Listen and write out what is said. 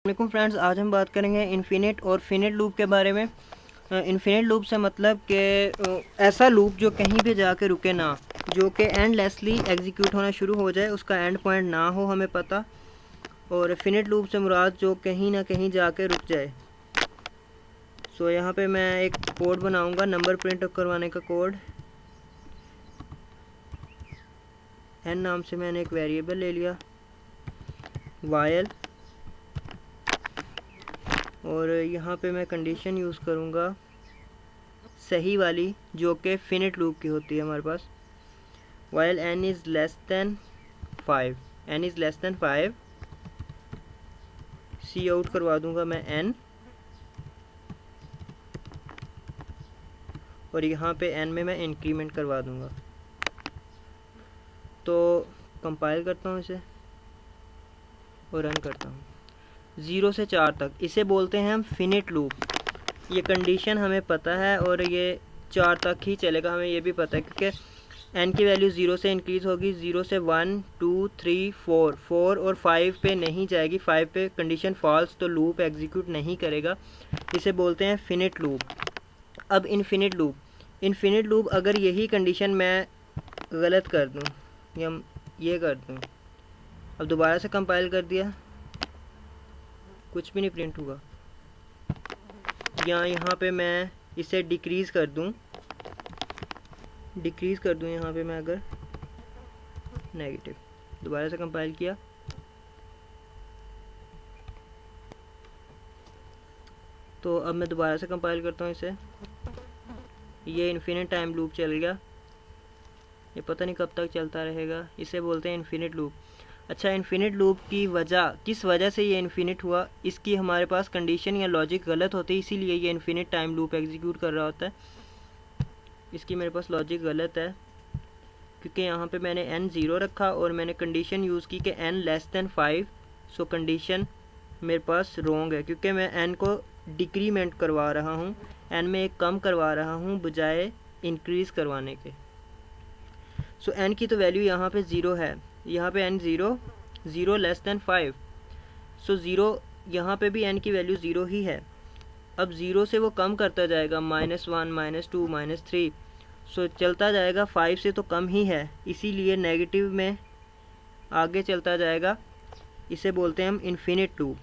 वालेकुम फ्रेंड्स, आज हम बात करेंगे इन्फिनिट और फिनिट लूप के बारे में। इन्फिनिट लूप से मतलब कि ऐसा लूप जो कहीं भी जाके रुके ना, जो कि एंडलेसली एग्जीक्यूट होना शुरू हो जाए, उसका एंड पॉइंट ना हो हमें पता। और फिनिट लूप से मुराद जो कहीं ना कहीं जाके रुक जाए। सो यहाँ पे मैं एक कोड बनाऊँगा, नंबर प्रिंट करवाने का कोड। एन नाम से मैंने एक वेरिएबल ले लिया, वाइल, और यहाँ पे मैं कंडीशन यूज़ करूँगा सही वाली, जो कि फिनिट लूप की होती है हमारे पास। While n is less than 5, n is less than 5, cout करवा दूंगा मैं n, और यहाँ पे n में मैं इंक्रीमेंट करवा दूंगा। तो कंपाइल करता हूँ इसे और रन करता हूँ। 0 से 4 तक, इसे बोलते हैं हम फिनिट लूप। ये कंडीशन हमें पता है और ये 4 तक ही चलेगा, हमें ये भी पता है क्योंकि n की वैल्यू 0 से इंक्रीज़ होगी। 0 से 1 2 3 4 और 5 पे नहीं जाएगी। 5 पे कंडीशन फॉल्स, तो लूप एग्जीक्यूट नहीं करेगा। इसे बोलते हैं फिनिट लूप। अब इनफिनिट लूप अगर यही कंडीशन मैं गलत कर दूं या ये कर दूं, अब दोबारा से कंपाइल कर दिया, कुछ भी नहीं प्रिंट हुआ। या यहाँ पे मैं इसे डिक्रीज़ कर दूं यहाँ पे मैं अगर नेगेटिव, दोबारा से कंपाइल किया, तो अब मैं दोबारा से कंपाइल करता हूँ इसे। ये इन्फिनिट टाइम लूप चल गया, ये पता नहीं कब तक चलता रहेगा। इसे बोलते हैं इन्फिनिट लूप। अच्छा, इन्फिनिट लूप की वजह, किस वजह से ये इन्फिनिट हुआ, इसकी हमारे पास कंडीशन या लॉजिक गलत होती है, इसीलिए ये इन्फिनिट टाइम लूप एग्जीक्यूट कर रहा होता है। इसकी मेरे पास लॉजिक गलत है क्योंकि यहाँ पे मैंने n 0 रखा और मैंने कंडीशन यूज़ की कि n लेस दैन 5। सो कंडीशन मेरे पास रॉन्ग है क्योंकि मैं n को डिक्रीमेंट करवा रहा हूँ, n में एक कम करवा रहा हूँ बजाय इंक्रीज़ करवाने के। सो n की तो वैल्यू यहाँ पे 0 है, यहाँ पे n 0 लेस दैन 5। सो 0 यहाँ पे भी n की वैल्यू 0 ही है। अब 0 से वो कम करता जाएगा, -1 -2 -3, सो चलता जाएगा। 5 से तो कम ही है, इसीलिए नेगेटिव में आगे चलता जाएगा। इसे बोलते हैं हम इन्फिनिट लूप।